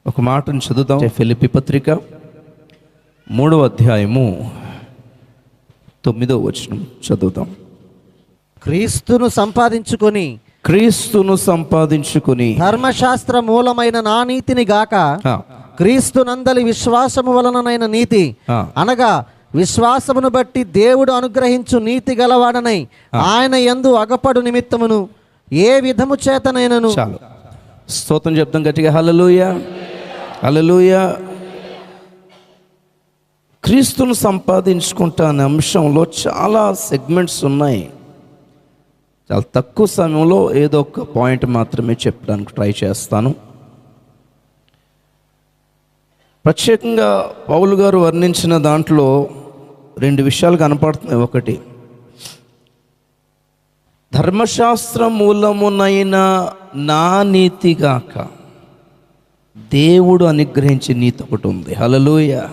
ఒక మాటను చదువుతాం. ఫిలిప్పీ పత్రిక 3వ అధ్యాయము 9వ వచనం చదువుతాం. క్రీస్తును సంపాదించుకొని ధర్మశాస్త్ర మూలమైన నా నీతిని గాక క్రీస్తు నందలి విశ్వాసము వలననైన నీతి అనగా విశ్వాసమును బట్టి దేవుడు అనుగ్రహించు నీతి గలవాడనై ఆయన యందు అగపడు నిమిత్తమును ఏ విధము చేతనైనను. చాలు, స్తోత్రం చెప్తాం గట్టిగా. హల్లెలూయా, హల్లెలూయా. క్రీస్తును సంపాదించుకుంటా అనే అంశంలో చాలా సెగ్మెంట్స్ ఉన్నాయి. చాలా తక్కువ సమయంలో ఏదో ఒక పాయింట్ మాత్రమే చెప్పడానికి ట్రై చేస్తాను. ప్రత్యేకంగా పౌలు గారు వర్ణించిన దాంట్లో 2 విషయాలు కనపడుతున్నాయి. ఒకటి, ధర్మశాస్త్ర మూలమునైన నా నీతిగాక దేవుడు అనుగ్రహించే నీతి ఒకటి ఉంది. హల్లెలూయా.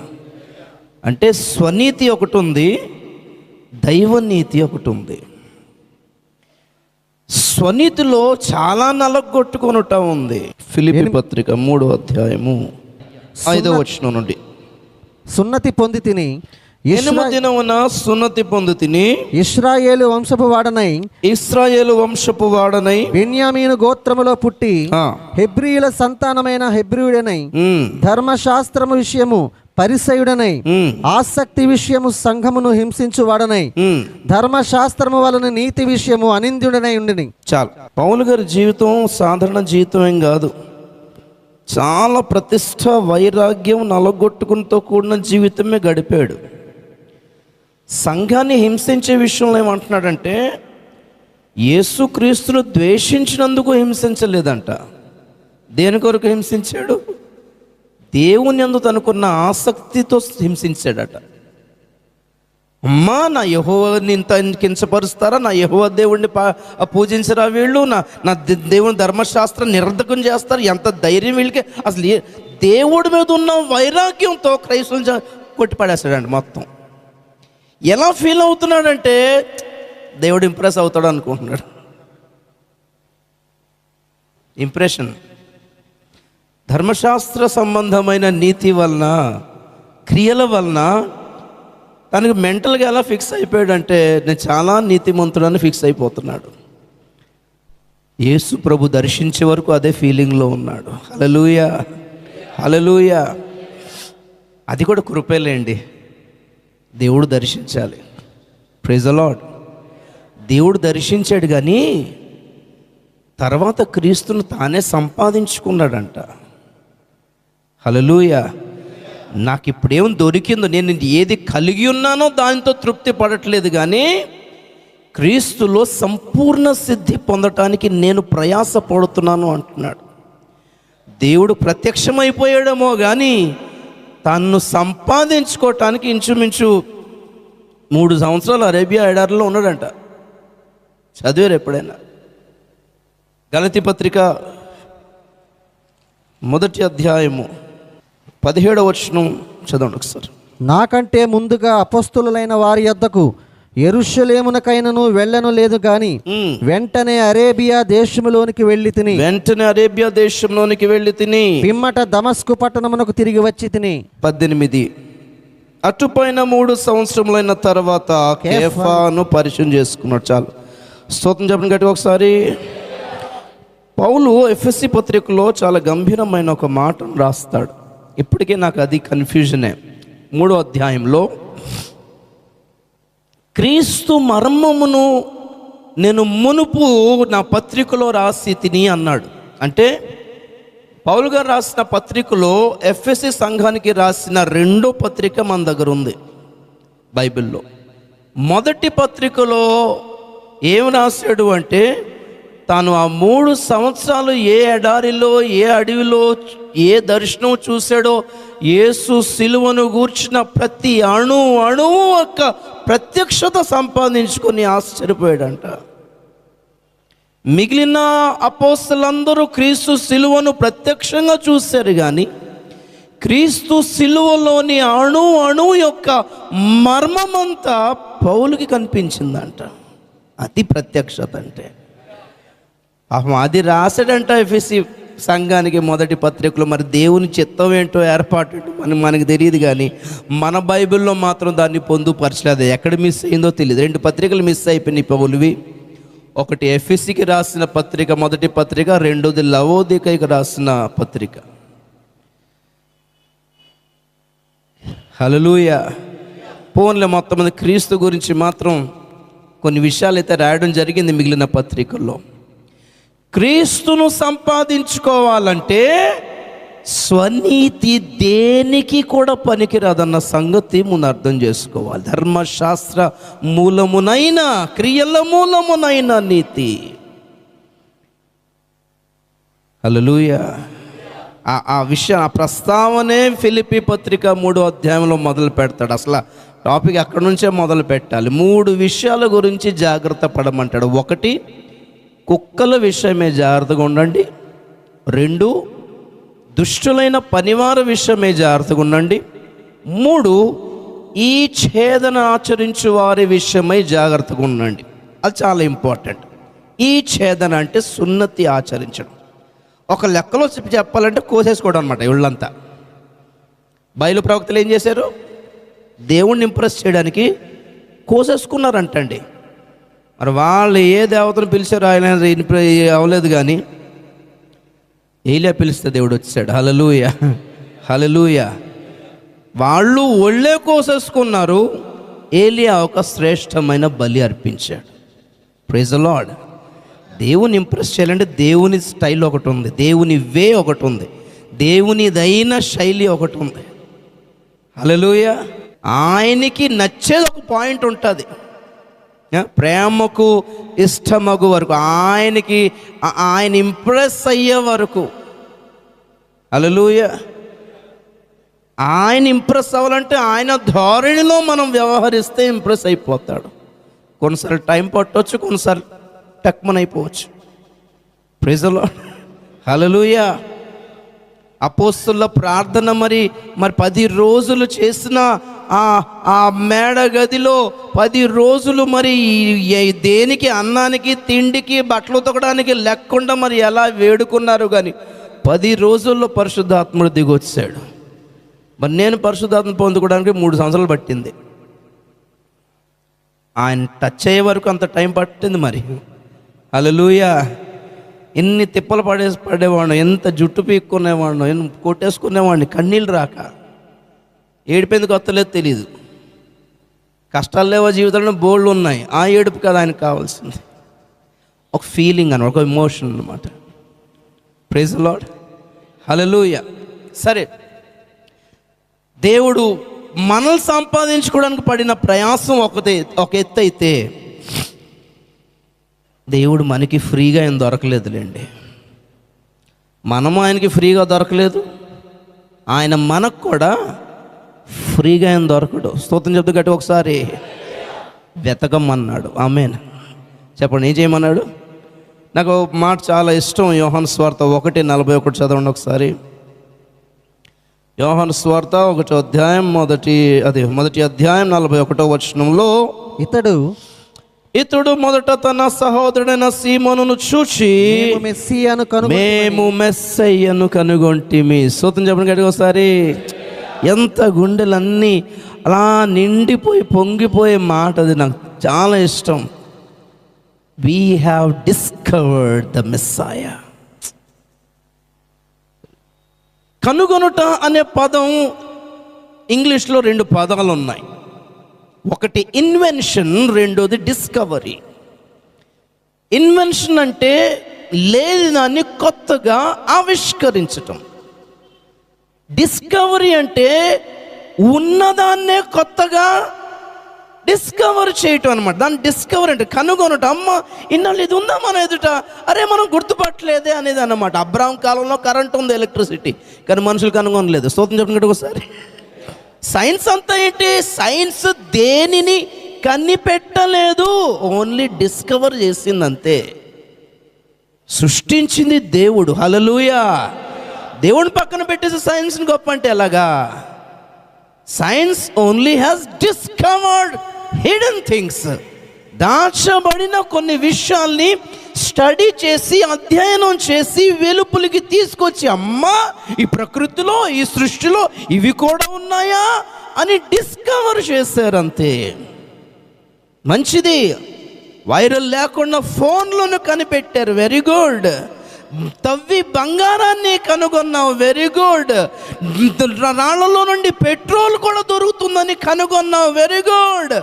అంటే స్వనీతి ఒకటి ఉంది, దైవనీతి ఒకటి ఉంది. స్వనీతిలో చాలా నలగొట్టుకొనుట ఉంది. ఫిలిప్పీ పత్రిక 3వ అధ్యాయము 5వ వచనం నుండి. సున్నతి పొంది తిని సున్నతి పొంది తిని ఇశ్రాయేలు వంశపు వాడనై బెన్యామీను గోత్రములో పుట్టి హెబ్రీయుల సంతానమైన హెబ్రీయుడనై ధర్మశాస్త్రము విషయము పరిసయుడనై ఆసక్తి విషయము సంఘమును హింసించు వాడనై ధర్మశాస్త్రము వలన నీతి విషయము అనింద్యుడనై ఉండిని. చాలు. పౌలు గారి జీవితం సాధారణ జీవితం ఏం కాదు. చాలా ప్రతిష్ట, వైరాగ్యం, నలగొట్టుకునితో కూడిన జీవితమే గడిపాడు. సంఘాన్ని హింసించే విషయంలో ఏమంటున్నాడంటే, యేసుక్రీస్తును ద్వేషించినందుకు హింసించలేదంట. దేని కొరకు హింసించాడు? దేవుని యందు తనకున్న ఆసక్తితో హింసించాడట. అమ్మా, నా యెహోవాని ఇంత కించపరుస్తారా? నా యెహోవా దేవుడిని పూజించరా వీళ్ళు? నా దేవుని ధర్మశాస్త్రం నిరర్ధకం చేస్తారు? ఎంత ధైర్యం వీళ్ళకి! అసలు దేవుడి మీద ఉన్న వైరాగ్యంతో క్రైస్తవులు కొట్టిపడేస్తాడండి మొత్తం. ఎలా ఫీల్ అవుతున్నాడంటే, దేవుడు ఇంప్రెస్ అవుతాడు అనుకుంటున్నాడు. ఇంప్రెషన్. ధర్మశాస్త్ర సంబంధమైన నీతి వలన, క్రియల వలన తనకు మెంటల్గా ఎలా ఫిక్స్ అయిపోయాడంటే, నేను చాలా నీతిమంతుడని ఫిక్స్ అయిపోతున్నాడు. యేసు ప్రభు దర్శించే వరకు అదే ఫీలింగ్లో ఉన్నాడు. హల్లెలూయా, హల్లెలూయా. అది కూడా కృపేలేండి. దేవుడు దర్శించాలి. Praise the lord. దేవుడు దర్శించాడు, కానీ తర్వాత క్రీస్తును తానే సంపాదించుకున్నాడంట. హల్లెలూయా. నాకు ఇప్పుడేం దొరికిందో, నేను ఏది కలిగి ఉన్నానో దానితో తృప్తి పడట్లేదు, కానీ క్రీస్తులో సంపూర్ణ సిద్ధి పొందటానికి నేను ప్రయాస పడుతున్నాను అంటున్నాడు. దేవుడు ప్రత్యక్షమైపోయాడేమో కానీ తన్ను సంపాదించుకోవటానికి ఇంచుమించు 3 సంవత్సరాలు అరేబియా ఎడారిలో ఉన్నాడంట. చదివారు ఎప్పుడైనా? గలతీ పత్రిక 1వ అధ్యాయము 17వ వచనం చదవండి ఒకసారి. నాకంటే ముందుగా అపొస్తలులైన వారి యొద్దకు యెరూషలేమునకైనను వెళ్ళను లేదు గాని వెంటనే అరేబియా దేశములోనికి వెళ్ళి తిని పిమ్మట దమస్కు పట్టణమునకు తిరిగి వచ్చి తిని. 18. అటుపైన 3 సంవత్సరములైన తర్వాత కేఫాను పరిచయం చేసుకున్నాడు. చాలు, స్తోత్రం చెప్పండి గట్టిగా ఒకసారి. పౌలు ఎఫెసీ పత్రికలో చాలా గంభీరమైన ఒక మాటను రాస్తాడు. ఇప్పటికే నాకు అది కన్ఫ్యూజనే. 3వ అధ్యాయంలో క్రీస్తు మర్మమును నేను మునుపు నా పత్రికలో రాసి తిని అన్నాడు. అంటే పౌలు గారు రాసిన పత్రికలో ఎఫెసీ సంఘానికి రాసిన 2వ పత్రిక మన దగ్గర ఉంది బైబిల్లో. మొదటి పత్రికలో ఏం రాశాడు అంటే, తాను ఆ 3 సంవత్సరాలు ఏ ఎడారిలో, ఏ అడవిలో, ఏ దర్శనం చూశాడో, యేసు సిలువను గూర్చిన ప్రతి అణువు ఒక ప్రత్యక్షత సంపాదించుకొని ఆశ్చర్యపోయాడంట. మిగిలిన అపోస్తలులందరూ క్రీస్తు సిలువను ప్రత్యక్షంగా చూశారు, కానీ క్రీస్తు సిలువలోని అణువు యొక్క మర్మమంతా పౌలుకి కనిపించిందంట. అది ప్రత్యక్షత అంటే. అది రాశాడంట ఎఫెసీ సంఘానికి మొదటి పత్రికలు. మరి దేవుని చిత్తం ఏంటో ఏర్పాటు ఏంటో మనకు తెలియదు, కానీ మన బైబిల్లో మాత్రం దాన్ని పొందుపరచలేదు. ఎక్కడ మిస్ అయిందో తెలియదు. 2 పత్రికలు మిస్ అయిపోయినాయి పౌలువి. ఒకటి ఎఫెసీకి రాసిన పత్రిక, మొదటి పత్రిక, రెండోది లవోదికైకి రాసిన పత్రిక. హల్లెలూయా. పోన్లే, మొత్తం మంది క్రీస్తు గురించి మాత్రం కొన్ని విషయాలు అయితే రాయడం జరిగింది మిగిలిన పత్రికల్లో. క్రీస్తును సంపాదించుకోవాలంటే స్వనీతి దేనికి కూడా పనికిరాదన్న సంగతి ముందు అర్థం చేసుకోవాలి. ధర్మశాస్త్ర మూలమునైన, క్రియల మూలమునైన నీతి. హల్లెలూయా. ఆ విషయం, ఆ ప్రస్తావనే ఫిలిప్పీ పత్రిక 3వ అధ్యాయంలో మొదలు పెడతాడు. అసలు టాపిక్ అక్కడి నుంచే మొదలు పెట్టాలి. 3 విషయాల గురించి జాగ్రత్త పడమంటాడు. 1, కుక్కల విషయమే జాగ్రత్తగా ఉండండి. 2, దుష్టులైన పనివారి విషయమే జాగ్రత్తగా ఉండండి. 3, ఈ ఛేదన ఆచరించు వారి విషయమై జాగ్రత్తగా ఉండండి. అది చాలా ఇంపార్టెంట్. ఈ ఛేదన అంటే సున్నతి ఆచరించడం. ఒక లెక్కలో చెప్పాలంటే కోసేసుకోవడం అనమాట. ఇళ్ళంతా బయలు ప్రవక్తలు ఏం చేశారు? దేవుణ్ణి ఇంప్రెస్ చేయడానికి కోసేసుకున్నారంటండి. మరి వాళ్ళు ఏ దేవతను పిలిచారు? ఆయన అవ్వలేదు, కానీ ఏలియా పిలిస్తే దేవుడు వచ్చాడు. హల్లెలూయా, హల్లెలూయా. వాళ్ళు ఒళ్ళే కోసేసుకున్నారు. ఏలియా ఒక శ్రేష్టమైన బలి అర్పించాడు. Praise the Lord. దేవుని ఇంప్రెస్ చేయాలంటే దేవుని స్టైల్ ఒకటి ఉంది, దేవుని వే ఒకటి ఉంది, దేవునిదైన శైలి ఒకటి ఉంది. హల్లెలూయా. ఆయనకి నచ్చేది ఒక పాయింట్ ఉంటుంది. ప్రేమకు ఇష్టమగు వరకు, ఆయన ఇంప్రెస్ అయ్యే వరకు. హల్లెలూయా. ఆయన ఇంప్రెస్ అవ్వాలంటే ఆయన ధోరణిలో మనం వ్యవహరిస్తే ఇంప్రెస్ అయిపోతాడు. కొన్నిసార్లు టైం పట్టవచ్చు, కొన్నిసార్లు టక్మనైపోవచ్చు. Praise the Lord. హల్లెలూయా. అపోస్తలుల ప్రార్థన మరి 10 రోజులు చేసిన ఆ మేడ గదిలో 10 రోజులు మరి దేనికి, అన్నానికి, తిండికి, బట్టలు ఉతకడానికి లేకుండా మరి ఎలా వేడుకున్నారు. కానీ 10 రోజుల్లో పరిశుద్ధాత్ముడు దిగొచ్చాడు. మరి నేను పరిశుద్ధాత్మ పొందుకోవడానికి 3 సంవత్సరాలు పట్టింది. ఆయన టచ్ అయ్యే వరకు అంత టైం పట్టింది మరి. హల్లెలూయా. ఎన్ని తిప్పలు పడేవాడిని, ఎంత జుట్టు పీక్కునేవాడిని, ఎన్ని కొట్టేసుకునేవాడిని, కన్నీళ్ళు రాక. ఏడిపోయిందుకు వస్తలేదు తెలియదు. కష్టాలు లేవో జీవితంలో బోళ్ళు ఉన్నాయి. ఆ ఏడుపు కదా ఆయనకు కావాల్సింది. ఒక ఫీలింగ్ అన్నమాట, ఒక ఎమోషన్ అన్నమాట. Praise the Lord. హల్లెలూయా. సరే, దేవుడు మనల్ని సంపాదించుకోవడానికి పడిన ప్రయాసం ఒక ఎత్తు అయితే, దేవుడు మనకి ఫ్రీగా ఏం దొరకలేదులేండి. మనము ఆయనకి ఫ్రీగా దొరకలేదు, ఆయన మనకు కూడా ఫ్రీగా ఏం దొరకడు. స్తోత్రం చెప్తూ గట్టి ఒకసారి వెతకమన్నాడు. ఆమేన్ చెప్పండి. ఏం చేయమన్నాడు? నాకు మాట చాలా ఇష్టం. యోహాను సువార్త 1:41 చదవండి ఒకసారి. యోహాను సువార్త 1వ అధ్యాయం మొదటి అధ్యాయం 41వ వచనంలో, ఇతడు మొదట తన సహోదరుడైన సీమోనును చూచి మేము మెస్సయ్యను కనుగొంటిమి. స్తోత్రం చెప్పండి గట్టిగా ఒకసారి. ఎంత గుండెలన్నీ అలా నిండిపోయి పొంగిపోయే మాట అది. నాకు చాలా ఇష్టం. We have discovered the Messiah. కనుగొనుట అనే పదం ఇంగ్లీష్లో 2 పదాలు ఉన్నాయి. ఒకటి ఇన్వెన్షన్, రెండోది డిస్కవరీ. ఇన్వెన్షన్ అంటే లేని దాన్ని కొత్తగా ఆవిష్కరించటం. డిస్కవరీ అంటే ఉన్నదాన్నే కొత్తగా డిస్కవర్ చేయటం అనమాట. దాన్ని డిస్కవర్ అంటే కనుగొనటం. అమ్మ ఇన్నాళ్ళు ఇది ఉందా మన ఎదుట, అరే మనం గుర్తుపట్టలేదే అనేది అన్నమాట. అబ్రాహం కాలంలో కరెంట్ ఉంది, ఎలక్ట్రిసిటీ, కానీ మనుషులు కనుగొనలేదు. స్తోత్రం చెప్పండి ఒకసారి. సైన్స్ అంతా ఏంటి? సైన్స్ దేనిని కనిపెట్టలేదు, ఓన్లీ డిస్కవర్ చేసింది అంతే. సృష్టించింది దేవుడు. హల్లెలూయా. దేవుని పక్కన పెట్టేసి సైన్స్ని గొప్ప అంటే ఎలాగా? Science only has discovered hidden things. దాచబడిన కొన్ని విషయాల్ని స్టడీ చేసి, అధ్యయనం చేసి, వెలుపులికి తీసుకొచ్చి, అమ్మా ఈ ప్రకృతిలో, ఈ సృష్టిలో ఇవి కూడా ఉన్నాయా అని డిస్కవర్ చేశారంతే. మంచిది. వైరల్ లేకుండా ఫోన్లను కనిపెట్టారు, వెరీ గుడ్. తవ్వి బంగారాన్ని కనుగొన్నావు, వెరీ గుడ్. రాళ్లలో నుండి పెట్రోల్ కూడా దొరుకుతుందని కనుగొన్నావు, వెరీ గుడ్.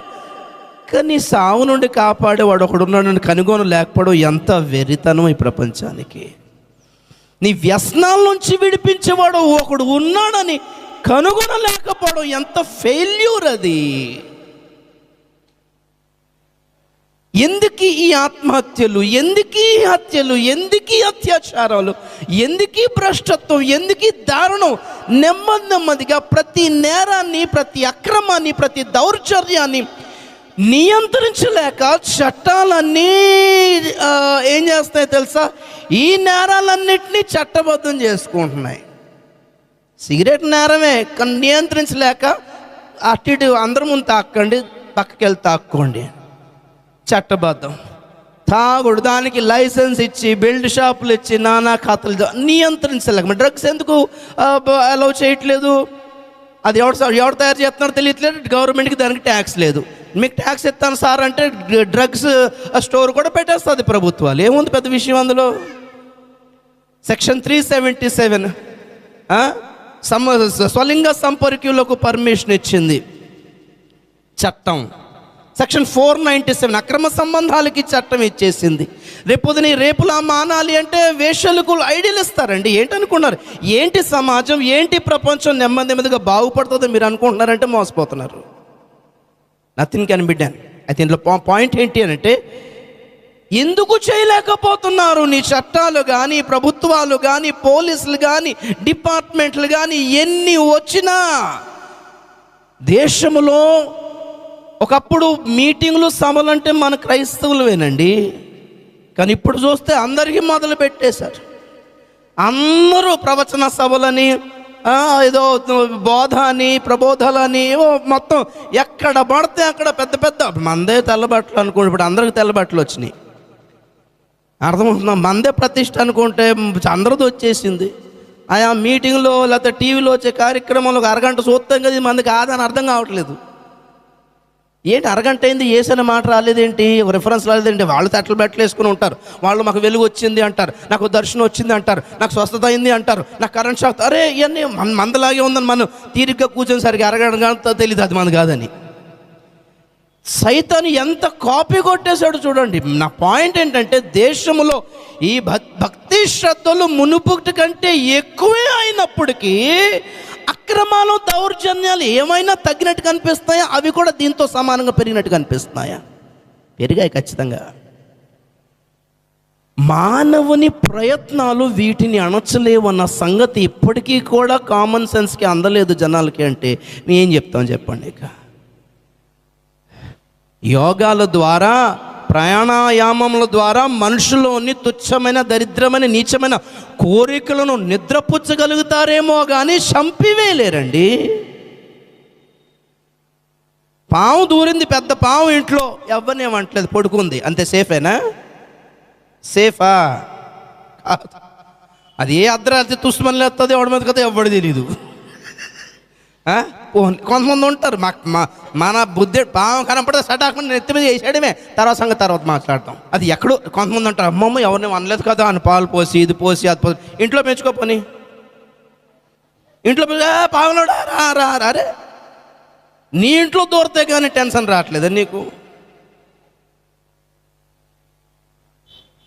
కానీ సావు నుండి కాపాడేవాడు ఒకడున్నాడని కనుగొనలేకపోవడం ఎంత వెరితనం ఈ ప్రపంచానికి. నీ వ్యసనాల నుంచి విడిపించేవాడు ఒకడు ఉన్నాడని కనుగొనలేకపోవడం ఎంత ఫెయిల్యూర్ అది. ఎందుకు ఈ ఆత్మహత్యలు, ఎందుకు ఈ హత్యలు, ఎందుకు ఈ అత్యాచారాలు, ఎందుకు ఈ భ్రష్టత్వం, ఎందుకు ఈ దారుణం? నెమ్మదిగా ప్రతి నేరాన్ని, ప్రతి అక్రమాన్ని, ప్రతి దౌర్జన్యాన్ని నియంత్రించలేక చట్టాలన్నీ ఏం చేస్తాయి తెలుసా? ఈ నేరాలన్నింటినీ చట్టబద్ధం చేసుకుంటున్నాయి. సిగరెట్ నేరమే, కానీ నియంత్రించలేక అటు ఇటు అందరి ముందు తాక్కండి, పక్కకి వెళ్ళి తాక్కోండి, చట్టబద్ధం. తాగుడు, దానికి లైసెన్స్ ఇచ్చి, బెల్ట్ షాపులు ఇచ్చి, నానా ఖాతాలు నియంత్రించలేక. డ్రగ్స్ ఎందుకు అలౌ చేయట్లేదు? అది ఎవరు తయారు చేస్తున్నారో తెలియట్లేదు, గవర్నమెంట్కి దానికి ట్యాక్స్ లేదు. మీకు ట్యాక్స్ ఇస్తాను సార్ అంటే డ్రగ్స్ స్టోర్ కూడా పెట్టేస్తుంది ప్రభుత్వాలు. ఏముంది పెద్ద విషయం అందులో? సెక్షన్ 377 స్వలింగ సంపర్కులకు పర్మిషన్ ఇచ్చింది చట్టం. సెక్షన్ 497 అక్రమ సంబంధాలకి చట్టం ఇచ్చేసింది. రేపొద్దున రేపులా మానాలి అంటే వేషలకు ఐడియాలు ఇస్తారండి. ఏంటనుకున్నారు? ఏంటి సమాజం, ఏంటి ప్రపంచం నెమ్మదిగా బాగుపడుతుందో మీరు అనుకుంటున్నారంటే మోసపోతున్నారు. Nothing can be done. అయితే ఇందులో పాయింట్ ఏంటి అంటే, ఎందుకు చేయలేకపోతున్నారు? నీ చట్టాలు కానీ, ప్రభుత్వాలు కానీ, పోలీసులు కానీ, డిపార్ట్మెంట్లు కానీ ఎన్ని వచ్చినా దేశంలో ఒకప్పుడు మీటింగ్లు, సభలు అంటే మన క్రైస్తవులవేనండి. కానీ ఇప్పుడు చూస్తే అందరికీ మొదలు పెట్టేశారు. అందరూ ప్రవచన సభలని, ఏదో బోధ అని, ప్రబోధాలని, మొత్తం ఎక్కడ పడితే అక్కడ పెద్ద పెద్ద. మందే తెల్లబట్టలు అనుకోండి, ఇప్పుడు అందరికి తెల్లబట్టలు వచ్చినాయి. అర్థమవుతుందా? మందే ప్రతిష్ట అనుకుంటే అందరిది వచ్చేసింది. ఆయా మీటింగ్లో లేకపోతే టీవీలో వచ్చే కార్యక్రమంలో ఒక అరగంట చూస్తాం కదా, మంది కాదని అర్థం కావట్లేదు. ఏంటి అరగంట అయింది, ఏసైనా మాట రాలేదేంటి, రిఫరెన్స్ రాలేదేంటి? వాళ్ళు తట్టలు బట్టలు వేసుకుని ఉంటారు. వాళ్ళు మాకు వెలుగు వచ్చింది అంటారు, నాకు దర్శనం వచ్చింది అంటారు, నాకు స్వస్థత అయింది అంటారు, నాకు కరెంట్ షాక్. అరే ఇవన్నీ మందలాగే ఉందని మనం తీరిగ్గా కూర్చొని సరిగ్గా అరగంట తెలియదు అది మంది కాదని. సైతాను ఎంత కాపీ కొట్టేశాడు చూడండి. నా పాయింట్ ఏంటంటే, దేశంలో ఈ భక్తి శ్రద్ధలు మునుపుటి కంటే ఎక్కువే అయినప్పటికీ అక్రమాలు, దౌర్జన్యాలు ఏమైనా తగ్గినట్టు కనిపిస్తాయా? అవి కూడా దీంతో సమానంగా పెరిగినట్టు కనిపిస్తున్నాయా? పెరిగాయి ఖచ్చితంగా. మానవుని ప్రయత్నాలు వీటిని అణచలేవన్న సంగతి ఇప్పటికీ కూడా కామన్ సెన్స్కి అందలేదు జనాలకి. అంటే ఏం చెప్తాం చెప్పండి? ఇక యోగాల ద్వారా, ప్రాణాయామముల ద్వారా మనుషులోని తుచ్చమైన, దరిద్రమైన, నీచమైన కోరికలను నిద్రపుచ్చగలుగుతారేమో కానీ చంపివేయలేరండి. పాము దూరింది, పెద్ద పాము ఇంట్లో, ఎవరిని ఏమంటలేదు, పడుకుంది అంతే. సేఫేనా? సేఫా? అది ఏ అర్ధరాత్రి తుస్మని లేస్తుంది ఎవడి మీద కదా ఎవడు తెలీదు. కొంతమంది ఉంటారు, మన బుద్ధి పాము కనపడితే సటాకుని నెత్తి మీద వేసేయడమే, తర్వాత సంగతి తర్వాత మాట్లాడతాం. అది ఎక్కడో కొంతమంది ఉంటారు, అమ్మమ్మ ఎవరిని అనలేదు కదా అని పాలు పోసి, ఇది పోసి, అది పోసి. ఇంట్లో పెంచుకోపోని, ఇంట్లో పావులోడా రా అరే, నీ ఇంట్లో దూరితే కానీ టెన్షన్ రావట్లేదు నీకు.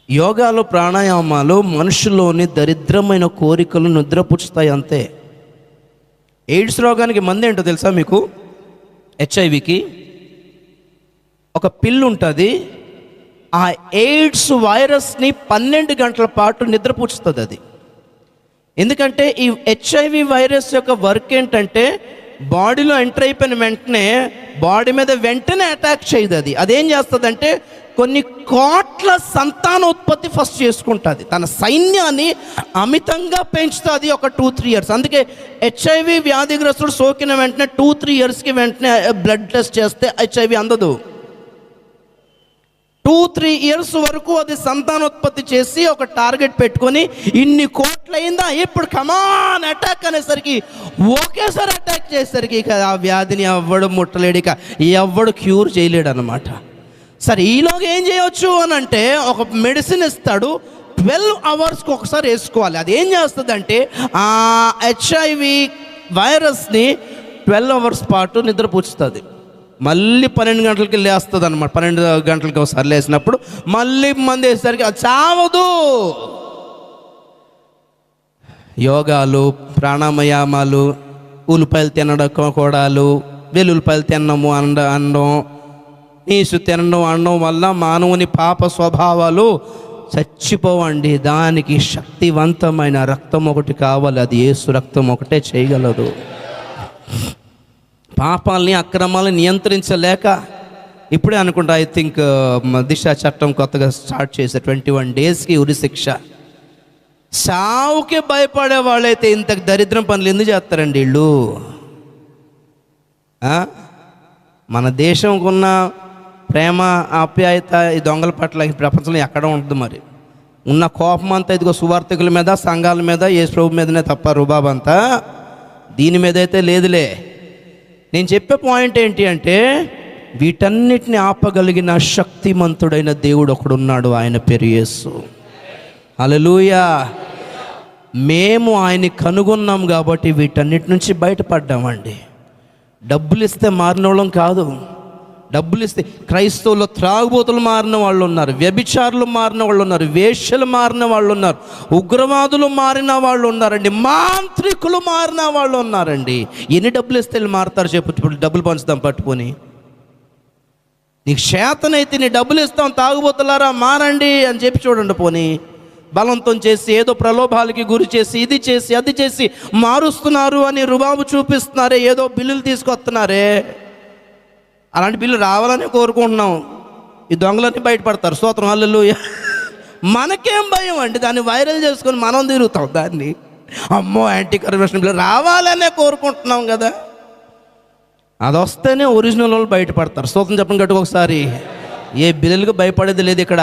యోగాలు, ప్రాణాయామాలు మనుషుల్లోని దరిద్రమైన కోరికలు నిద్రపుచ్చుతాయి అంతే. ఎయిడ్స్ రోగానికి మందు ఏంటో తెలుసా మీకు? హెచ్ఐవికి ఒక పిల్లు ఉంటుంది. ఆ ఎయిడ్స్ వైరస్ని 12 గంటల పాటు నిద్రపుచ్చుతుంది అది. ఎందుకంటే ఈ హెచ్ఐవి వైరస్ యొక్క వర్క్ ఏంటంటే, బాడీలో ఎంటర్ అయిపోయిన వెంటనే బాడీ మీద వెంటనే అటాక్ చేయదు. అదేం చేస్తుందంటే, కొన్ని కోట్ల సంతానోత్పత్తి ఫస్ట్ చేసుకుంటుంది. తన సైన్యాన్ని అమితంగా పెంచుతుంది ఒక 2-3 ఇయర్స్. అందుకే హెచ్ఐవి వ్యాధిగ్రస్తుడు సోకిన వెంటనే 2-3 ఇయర్స్కి వెంటనే బ్లడ్ టెస్ట్ చేస్తే హెచ్ఐవి అందదు. 2-3 ఇయర్స్ వరకు అది సంతానోత్పత్తి చేసి ఒక టార్గెట్ పెట్టుకొని ఇన్ని కోట్లు అయిందా, ఇప్పుడు కమాన్ అటాక్ అనేసరికి ఒకేసారి అటాక్ చేసేసరికి ఇక ఆ వ్యాధిని ఎవ్వడు ముట్టలేడు, ఇక ఎవ్వడు క్యూర్ చేయలేడు అనమాట. సరే ఈలోగా ఏం చేయవచ్చు అని అంటే ఒక మెడిసిన్ ఇస్తాడు, 12 అవర్స్కి ఒకసారి వేసుకోవాలి. అది ఏం చేస్తుంది అంటే ఆ HIV వైరస్ని 12 అవర్స్ పాటు నిద్రపుచ్చుతుంది. మళ్ళీ 12 గంటలకి లేస్తుంది అనమాట. 12 గంటలకి ఒకసారి లేసినప్పుడు మళ్ళీ మంది వేసేసరికి అది చావదు. యోగాలు, ప్రాణాయామాలు, ఉల్లిపాయలు తినడం కూడాలు, వెల్లుల్లిపాయలు తినము అనడం, నీసు అనడం వల్ల మానవుని పాప స్వభావాలు చచ్చిపోవండి. దానికి శక్తివంతమైన రక్తం ఒకటి కావాలి, అది యేసు రక్తం ఒకటే చేయగలదు. పాపాలని అక్రమాలని నియంత్రించలేక ఇప్పుడే అనుకుంటా, ఐ థింక్ దిశ చట్టం కొత్తగా స్టార్ట్ చేసే 21 డేస్కి ఉరి శిక్ష. సావుకే భయపడే వాళ్ళైతే ఇంత దరిద్రం పనులు ఎందుకు చేస్తారండి వీళ్ళు? మన దేశంకున్న ప్రేమ ఆప్యాయత ఈ దొంగల పట్ల ఈ ప్రపంచంలో ఎక్కడ ఉంటుంది? మరి ఉన్న కోపం అంతా ఇదిగో సువార్థికుల మీద, సంఘాల మీద, యేసు ప్రభు మీదనే తప్ప రుబాబ్ అంతా దీని మీద అయితే లేదులే. నేను చెప్పే పాయింట్ ఏంటి అంటే వీటన్నిటిని ఆపగలిగిన శక్తిమంతుడైన దేవుడు ఒకడున్నాడు, ఆయన పేరు యేసు. హల్లెలూయా. మేము ఆయన్ని కనుగొన్నాం కాబట్టి వీటన్నిటి నుంచి బయటపడ్డామండి. డబ్బులు ఇస్తే మారిన వాళ్ళం కాదు. డబ్బులు ఇస్తే క్రైస్తవులు త్రాగుబోతులు మారిన వాళ్ళు ఉన్నారు, వ్యభిచారులు మారిన వాళ్ళు ఉన్నారు, వేశ్యలు మారిన వాళ్ళు ఉన్నారు, ఉగ్రవాదులు మారిన వాళ్ళు ఉన్నారండి, మాంత్రికులు మారిన వాళ్ళు ఉన్నారండి. ఎన్ని డబ్బులు ఇస్తే వీళ్ళు మారుతారు చెప్పు? ఇప్పుడు డబ్బులు పంచుతాం పట్టుకొని. నీకు చేతనైతే నీ డబ్బులు ఇస్తాం, తాగుబోతులారా మారండి అని చెప్పి చూడండి. పోనీ బలంతో చేసి ఏదో ప్రలోభాలకి గురి చేసి ఇది చేసి అది చేసి మారుస్తున్నారు అని రుబాబు చూపిస్తున్నారే, ఏదో బిల్లులు తీసుకొస్తున్నారే. అలాంటి బిల్లు రావాలని కోరుకుంటున్నాం. ఈ దొంగలన్నీ బయటపడతారు. స్తోత్రం, హల్లెలూయా. మనకేం భయం అండి? దాన్ని వైరల్ చేసుకొని మనం తిరుగుతాం దాన్ని. అమ్మో యాంటీ కరప్షన్ బిల్లు రావాలనే కోరుకుంటున్నాం కదా. అది వస్తేనే ఒరిజినల్ వాళ్ళు బయటపడతారు. స్తోత్రం చెప్పండి గట్టిగా ఒకసారి. ఏ బిల్లులకు భయపడేది లేదు ఇక్కడ.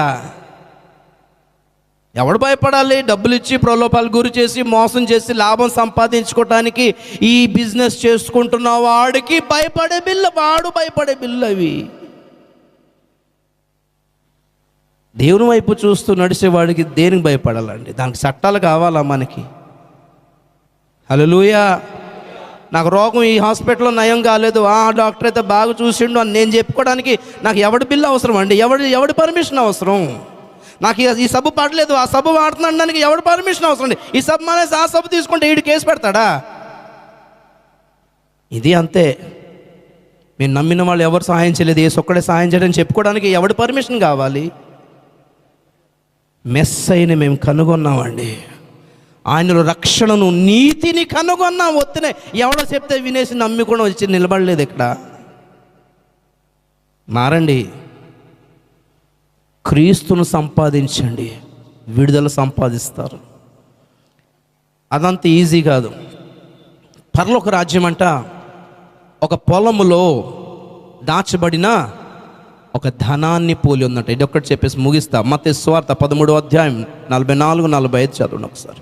ఎవడు భయపడాలి? డబ్బులు ఇచ్చి ప్రలోభాలు గురి చేసి మోసం చేసి లాభం సంపాదించుకోవటానికి ఈ బిజినెస్ చేసుకుంటున్న వాడికి భయపడే బిల్లు, వాడు భయపడే బిల్లు అవి. దేవుని వైపు చూస్తూ నడిచేవాడికి దేనికి భయపడాలండి? దానికి చట్టాలు కావాలా మనకి? హల్లెలూయా. నాకు రోగం ఈ హాస్పిటల్లో నయం కాలేదు, ఆ డాక్టర్ అయితే బాగా చూసిండు అని నేను చెప్పుకోవడానికి నాకు ఎవడి బిల్లు అవసరం అండి? ఎవడి పర్మిషన్ అవసరం? నాకు ఈ సబ్బు పడలేదు, ఆ సబ్బు వాడుతున్నాను దానికి ఎవడు పర్మిషన్ అవసరం అండి? ఈ సబ్బు మానేసి ఆ సబ్బు తీసుకుంటే ఈడు కేసు పెడతాడా? ఇది అంతే. మేము నమ్మిన వాళ్ళు ఎవరు సహాయం చేయలేదు, యేసు ఒక్కడే సహాయం చేయడానికి చెప్పుకోవడానికి ఎవడి పర్మిషన్ కావాలి? మెస్సైని మేము కనుగొన్నామండి. ఆయనలో రక్షణను, నీతిని కనుగొన్నాం. వద్దునే ఎవడో చెప్తే వినేసి నమ్మి కూడా వచ్చి నిలబడలేదు ఇక్కడ. మారండి, క్రీస్తును సంపాదించండి, విడుదల సంపాదిస్తారు. అదంత ఈజీ కాదు. పరలోక రాజ్యం అంట ఒక పొలములో దాచబడిన ఒక ధనాన్ని పోలి ఉందంట. ఇది ఒక్కటి చెప్పేసి ముగిస్తా. మత్తయి సువార్త 13వ అధ్యాయం 44-45 చదవండి ఒకసారి.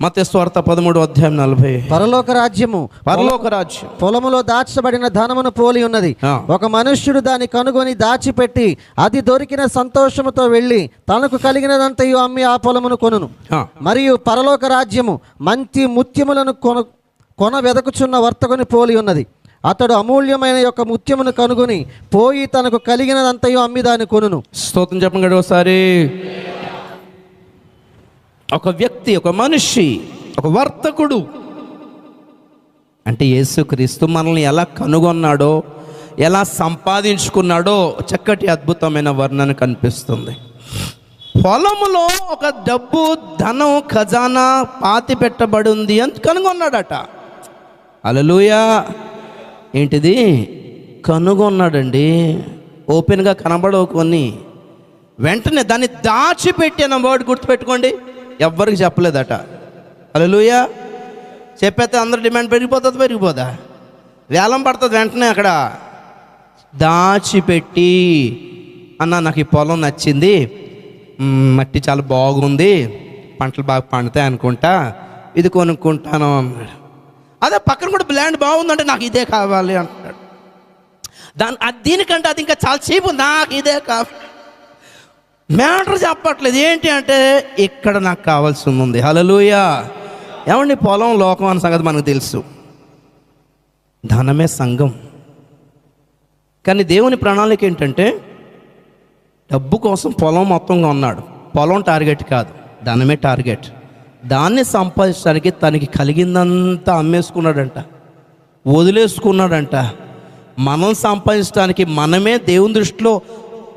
మత్తయి సువార్త 13వ అధ్యాయం 40. పరలోక రాజ్యం పొలములో దాచబడిన ధనమును పోలి ఉన్నది. ఒక మనుష్యుడు దాన్ని కనుగొని దాచిపెట్టి అది దొరికిన సంతోషముతో వెళ్ళి తనకు కలిగినదంతయు అమ్మి ఆ పొలమును కొనును. మరియు పరలోక రాజ్యము మంచి ముత్యములను కొన వెదకుచున్న వర్తకుని పోలి ఉన్నది. అతడు అమూల్యమైన యొక్క ముత్యమును కనుగొని పోయి తనకు కలిగినదంతయు అమ్మి దాన్ని కొనును. స్తోత్రం చెప్పండి ఒకసారి. ఒక వ్యక్తి, ఒక మనిషి, ఒక వర్తకుడు అంటే యేసుక్రీస్తు మనల్ని ఎలా కనుగొన్నాడో, ఎలా సంపాదించుకున్నాడో చక్కటి అద్భుతమైన వర్ణన కనిపిస్తుంది. పొలములో ఒక డబ్బు, ధనం, ఖజానా పాతి పెట్టబడి ఉంది అని కనుగొన్నాడట. హల్లెలూయా. ఏంటిది? కనుగొన్నాడండి. ఓపెన్గా కనబడవు కొన్ని. వెంటనే దాన్ని దాచిపెట్టి అన్న వర్డ్ గుర్తుపెట్టుకోండి. ఎవ్వరికి చెప్పలేదట. హల్లెలూయా. చెప్పేస్తే అందరూ డిమాండ్ పెరిగిపోదా? వేలం పడుతుంది వెంటనే. అక్కడ దాచిపెట్టి అన్న నాకు ఈ పొలం నచ్చింది, మట్టి చాలా బాగుంది, పంటలు బాగా పండుతాయి అనుకుంటా, ఇది కొనుక్కుంటాను అన్నాడు. అదే పక్కన కూడా ల్యాండ్ బాగుందంటే నాకు ఇదే కావాలి అంటాడు. దీనికంటే అది ఇంకా చాలా చీపు, నాకు ఇదే కావాలి. మ్యాటర్ చెప్పట్లేదు. ఏంటి అంటే ఇక్కడ నాకు కావాల్సి ఉంది. హల్లెలూయా. ఏమండి, పొలం లోకం అన్న సంగతి మనకు తెలుసు, ధనమే సంఘం. కానీ దేవుని ప్రణాళిక ఏంటంటే డబ్బు కోసం పొలం మొత్తంగా ఉన్నాడు. పొలం టార్గెట్ కాదు, ధనమే టార్గెట్. దాన్ని సంపాదించడానికి తనకి కలిగిందంతా అమ్మేసుకున్నాడంట, వదిలేసుకున్నాడంట. మనం సంపాదించడానికి మనమే దేవుని దృష్టిలో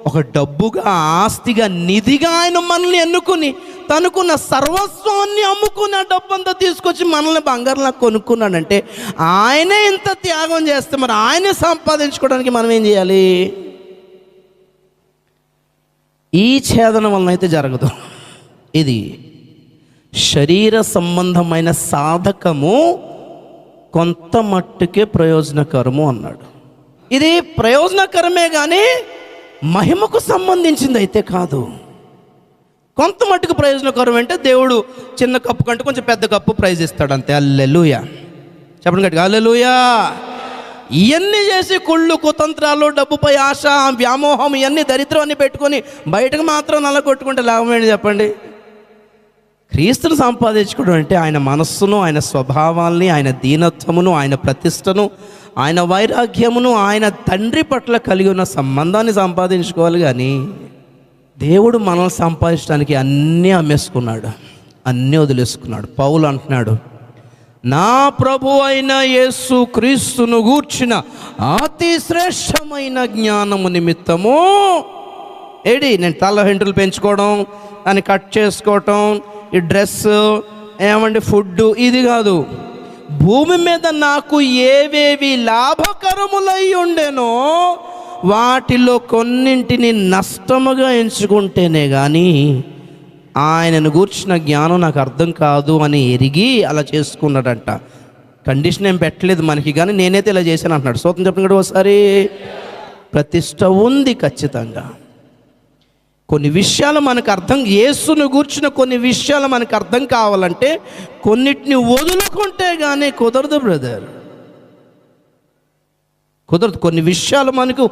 ఒక డబ్బుగా, ఆస్తిగా, నిధిగా ఆయన మనల్ని ఎన్నుకుని తనుకున్న సర్వస్వాన్ని అమ్ముకుని ఆ డబ్బంతా తీసుకొచ్చి మనల్ని బంగారంలా కొనుక్కున్నాడంటే ఆయనే ఇంత త్యాగం చేస్తే మరి ఆయనే సంపాదించుకోవడానికి మనం ఏం చేయాలి? ఈ ఛేదన వలన అయితే జరగదు. ఇది శరీర సంబంధమైన సాధకము కొంత మట్టుకే ప్రయోజనకరము అన్నాడు. ఇది ప్రయోజనకరమే కానీ మహిమకు సంబంధించింది అయితే కాదు. కొంత మట్టుకు ప్రయోజనకరం అంటే దేవుడు చిన్న కప్పు కంటే కొంచెం పెద్ద కప్పు ప్రైజ్ ఇస్తాడు అంతే. హల్లెలూయా. చెప్పండి గట్టిగా హల్లెలూయా. ఇవన్నీ చేసి కుళ్ళు, కుతంత్రాలు, డబ్బుపై ఆశ, వ్యామోహం, ఇవన్నీ దరిద్రం అన్ని పెట్టుకొని బయటకు మాత్రం నల్ల కొట్టుకుంటే లాభం ఏంటి చెప్పండి? క్రీస్తును సంపాదించుకోవడం అంటే ఆయన మనస్సును, ఆయన స్వభావాల్ని, ఆయన దీనత్వమును, ఆయన ప్రతిష్టను, ఆయన వైరాగ్యమును, ఆయన తండ్రి పట్ల కలిగి ఉన్న సంబంధాన్ని సంపాదించుకోవాలి. కానీ దేవుడు మనల్ని సంపాదించడానికి అన్నీ అమ్మేసుకున్నాడు, అన్నీ వదిలేసుకున్నాడు. పౌలు అంటున్నాడు, నా ప్రభు అయిన యేసు క్రీస్తును గూర్చిన అతి శ్రేష్టమైన జ్ఞానము నిమిత్తము నేను తల వెంట్రులు పెంచుకోవడం, దాన్ని కట్ చేసుకోవటం, ఈ డ్రెస్, ఏమంటే ఫుడ్, ఇది కాదు. భూమి మీద నాకు ఏవేవి లాభకరములై ఉండేనో వాటిలో కొన్నింటిని నష్టముగా ఎంచుకుంటేనే కానీ ఆయనను గూర్చిన జ్ఞానం నాకు అర్థం కాదు అని ఎరిగి అలా చేసుకున్నాడంట. కండిషన్ ఏం పెట్టలేదు మనకి, కానీ నేనైతే ఇలా చేశాను అంటున్నాడు. స్తోత్రం చెప్పండి ఒకసారి. ప్రతిష్ట ఉంది ఖచ్చితంగా. కొన్ని విషయాలు మనకు అర్థం, యేసును గూర్చిన కొన్ని విషయాలు మనకు అర్థం కావాలంటే కొన్నిటిని వదులుకుంటే కానీ కుదరదు బ్రదర్, కుదరదు. కొన్ని విషయాలు మనకు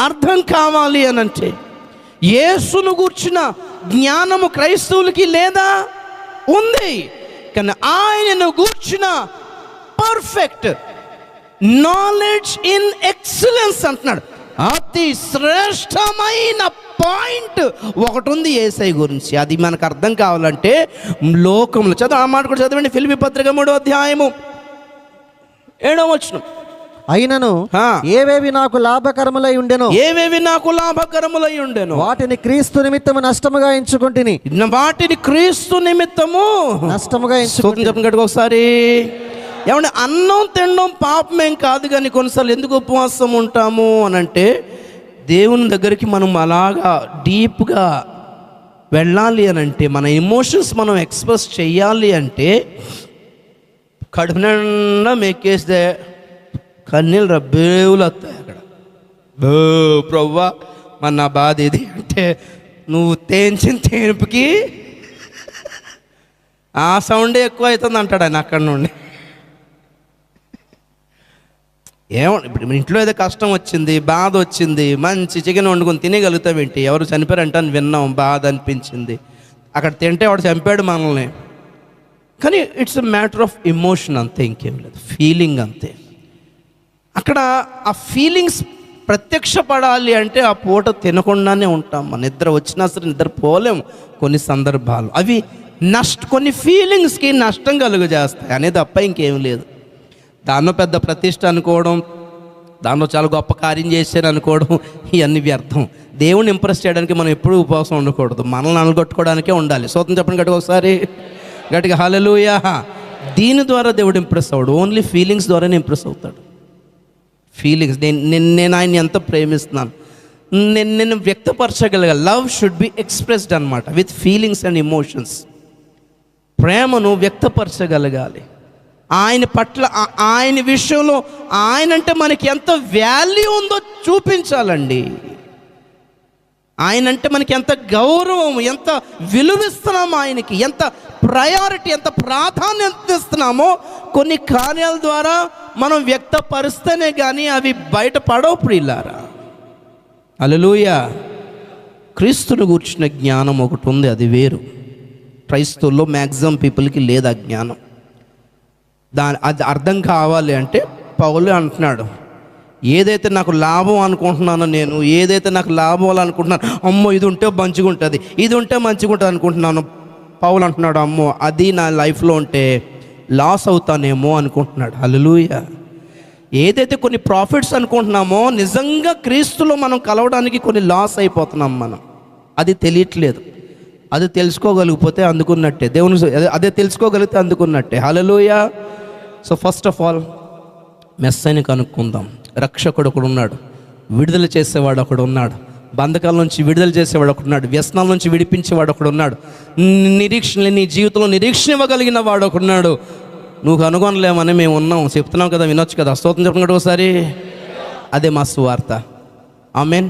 అర్థం కావాలి అని అంటే యేసును గూర్చిన జ్ఞానము క్రైస్తవులకి లేదా? ఉంది. కానీ ఆయనను గూర్చిన పర్ఫెక్ట్ నాలెడ్జ్ ఇన్ ఎక్సలెన్స్ అంటున్నాడు. అతి శ్రేష్టమైన పాయింట్ ఒకటి ఉంది యేసయ్య గురించి. అది మనకు అర్థం కావాలంటే లోకంలో ఆ మాట కూడా చదవండి. ఫిలిప్పీ పత్రిక 3వ అధ్యాయము 7వ వచనం. అయినను ఏవేవి నాకు లాభకరములై ఉండెనో, ఏవేవి నాకు లాభకరములై ఉండెనో వాటిని క్రీస్తు నిమిత్తము నష్టముగా ఎంచుకుంటుని, వాటిని క్రీస్తు నిమిత్తము నష్టముగా ఎంచుకుంటుని. చెప్పండి ఒకసారి. ఏమంటే అన్నం తినడం పాపమేం కాదు, కానీ కొన్నిసార్లు ఎందుకు ఉపవాసం ఉంటాము అని అంటే దేవుని దగ్గరికి మనం అలాగా డీప్గా వెళ్ళాలి అని అంటే, మన ఎమోషన్స్ మనం ఎక్స్ప్రెస్ చేయాలి అంటే కడుపు నిండా మెక్కేస్తే కన్నీళ్ళు రబ్బేవులు వస్తాయి అక్కడ. ప్రవ్వా మన నా బాధ ఇది అంటే నువ్వు తేంచిన తేనుపుకి ఆ సౌండే ఎక్కువ అవుతుంది అంటాడు ఆయన అక్కడ నుండి. ఇప్పుడు ఇంట్లో ఏదో కష్టం వచ్చింది, బాధ వచ్చింది, మంచి చికెన్ వండుకొని తినగలుగుతావేంటి? ఎవరు చనిపోయారంటే విన్నాం, బాధ అనిపించింది. అక్కడ తింటే వాడు చంపాడు మనల్ని. కానీ it's a matter of emotion అంతే, ఇంకేం లేదు, ఫీలింగ్ అంతే. అక్కడ ఆ ఫీలింగ్స్ ప్రత్యక్షపడాలి అంటే ఆ పూట తినకుండానే ఉంటాం. మన నిద్ర వచ్చినా సరే నిద్ర పోలేము కొన్ని సందర్భాలు. అవి కొన్ని ఫీలింగ్స్కి నష్టం కలుగజేస్తాయి అనేది తప్ప ఇంకేం లేదు. దానిలో పెద్ద ప్రతిష్ట అనుకోవడం, దానిలో చాలా గొప్ప కార్యం చేశారు అనుకోవడం, ఇవన్నీ వ్యర్థం. దేవుణ్ణి ఇంప్రెస్ చేయడానికి మనం ఎప్పుడూ ఉపవాసం ఉండకూడదు, మనల్ని అనగొట్టుకోవడానికే ఉండాలి. స్తోత్రం చెప్పండి గట్టిగా ఒకసారి, గట్టిగా హల్లెలూయా. దీని ద్వారా దేవుడు ఇంప్రెస్ అవ్వడు, ఓన్లీ ఫీలింగ్స్ ద్వారానే ఇంప్రెస్ అవుతాడు. ఫీలింగ్స్, నేను ఆయన్ని ఎంత ప్రేమిస్తున్నాను, నేను వ్యక్తపరచగలగాలి. లవ్ షుడ్ బి ఎక్స్ప్రెస్డ్ అనమాట విత్ ఫీలింగ్స్ అండ్ ఎమోషన్స్. ప్రేమను వ్యక్తపరచగలగాలి. ఆయన పట్ల, ఆయన విషయంలో ఆయనంటే మనకి ఎంత వాల్యూ ఉందో చూపించాలండి. ఆయన అంటే మనకి ఎంత గౌరవం, ఎంత విలువిస్తున్నామో, ఆయనకి ఎంత ప్రయారిటీ, ఎంత ప్రాధాన్యత ఇస్తున్నామో కొన్ని కార్యాల ద్వారా మనం వ్యక్తపరిస్తేనే కానీ అవి బయట పడవు ప్రియులారా. హల్లెలూయా. క్రీస్తుని గూర్చిన జ్ఞానం ఒకటి ఉంది, అది వేరు. క్రైస్తవుల్లో మ్యాక్సిమం పీపుల్కి లేదు ఆ జ్ఞానం. అది అర్థం కావాలి అంటే పౌలు అంటున్నాడు, ఏదైతే నాకు లాభం అనుకుంటున్నానో, నేను ఏదైతే నాకు లాభం అనుకుంటున్నాను, అమ్మో ఇది ఉంటే మంచిగా ఉంటుంది, ఇది ఉంటే మంచిగా ఉంటుంది అనుకుంటున్నాను, పౌలు అంటున్నాడు అమ్మో అది నా లైఫ్లో ఉంటే లాస్ అవుతానేమో అనుకుంటున్నాడు. హల్లెలూయా. ఏదైతే కొన్ని ప్రాఫిట్స్ అనుకుంటున్నామో నిజంగా క్రీస్తులో మనం కలవడానికి కొన్ని లాస్ అయిపోతున్నాం మనం. అది తెలియట్లేదు. అది తెలుసుకోగలిగిపోతే అందుకున్నట్టే, దేవుని అదే తెలుసుకోగలిగితే అందుకున్నట్టే. హల్లెలూయా. సో ఫస్ట్ ఆఫ్ ఆల్ మెస్సైని కనుక్కుందాం. రక్షకుడు ఒకడు ఉన్నాడు, విడుదల చేసేవాడు ఒకడు ఉన్నాడు, బంధకాల నుంచి విడుదల చేసేవాడు ఒకడు ఉన్నాడు, వ్యసనాల నుంచి విడిపించేవాడు ఒకడు ఉన్నాడు, నిరీక్షణ, నీ జీవితంలో నిరీక్షణ ఇవ్వగలిగిన వాడు ఒకడున్నాడు. నువ్వు కనుగొనలేమని మేము ఉన్నాం, చెప్తున్నాం కదా, వినొచ్చు కదా. స్తోత్రం చెప్పినట్టు ఒకసారి. అదే మా సువార్త. ఆమేన్.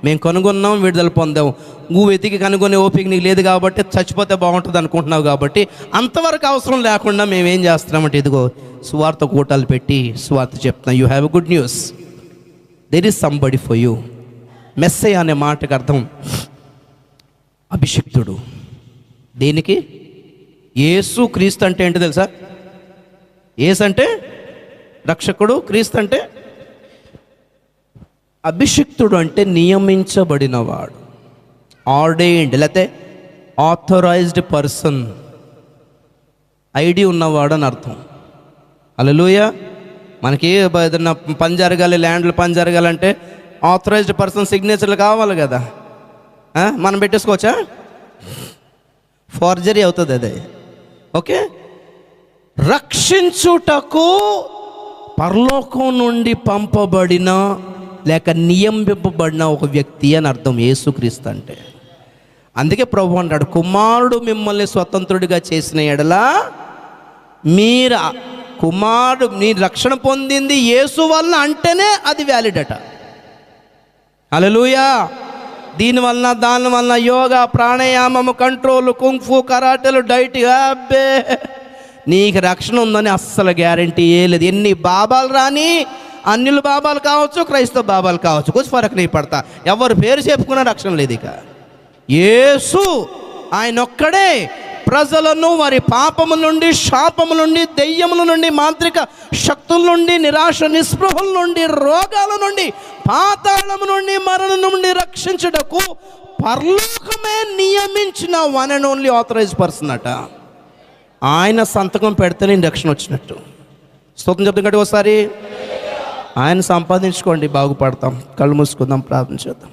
మేము కనుగొన్నాం, విడుదల పొందాం. నువ్వు వెతికి కనుగొనే ఓపిక నీకు లేదు కాబట్టి చచ్చిపోతే బాగుంటుంది అనుకుంటున్నావు కాబట్టి అంతవరకు అవసరం లేకుండా మేమేం చేస్తున్నామంటే ఇదిగో సువార్త కూటాలు పెట్టి సువార్త చెప్తున్నాం. You have a good news, there is somebody for you. Messiah అనే మాటకు అర్థం అభిషిక్తుడు. దేనికి? యేసు క్రీస్తు అంటే ఏంటి తెలుసా? యేసు అంటే రక్షకుడు, క్రీస్తు అంటే అభిషిక్తుడు అంటే నియమించబడినవాడు, ఆర్డైన్డ్, లేకపోతే ఆథరైజ్డ్ పర్సన్, ఐడి ఉన్నవాడు అని అర్థం. హల్లెలూయా. మనకి ఏదన్నా పని జరగాలి, ల్యాండ్లో పని జరగాలంటే ఆథరైజ్డ్ పర్సన్ సిగ్నేచర్లు కావాలి కదా. మనం పెట్టేసుకోవచ్చా? ఫార్జరీ అవుతుంది అదే. ఓకే. రక్షించుటకు పరలోకం నుండి పంపబడిన లేక నియమింపబడిన ఒక వ్యక్తి అని అర్థం యేసుక్రీస్తు అంటే. అందుకే ప్రభు అంటాడు, కుమారుడు మిమ్మల్ని స్వతంత్రుడిగా చేసిన ఎడల మీరు కుమారుడు నీ రక్షణ పొందింది యేసు వల్ల అంటేనే అది వ్యాలిడ్ అట. హల్లెలూయా. దీనివల్ల దానివల్ల యోగా, ప్రాణాయామము, కంట్రోల్, కుంఫు, కరాటేలు, డైట్, అబ్బే నీకు రక్షణ ఉందని అస్సలు గ్యారంటీ ఏ లేదు. ఎన్ని బాబాలు రాని, అన్యుల బాబాలు కావచ్చు, క్రైస్తవ బాబాలు కావచ్చు, కొంచెం ఫరక్ నీ పడతా, ఎవరు పేరు చెప్పుకున్నా రక్షణ లేదు. ఇక యేసు ఆయన ఒక్కడే ప్రజలను వారి పాపము నుండి, శాపము నుండి, దెయ్యముల నుండి, మాంత్రిక శక్తుల నుండి, నిరాశ నిస్పృహల నుండి, రోగాల నుండి, పాతాళము నుండి, మరణం నుండి రక్షించుటకు పరలోకమే నియమించిన one and only authorized person అట. ఆయన సంతకం పెడితేనే రక్షణ వచ్చినట్టు. స్తోత్రం చెప్తాం ఒకసారి. ఆయన సంపాదించుకోండి, బాగుపడతాం. కళ్ళు మూసుకుందాం, ప్రార్థన చేద్దాం.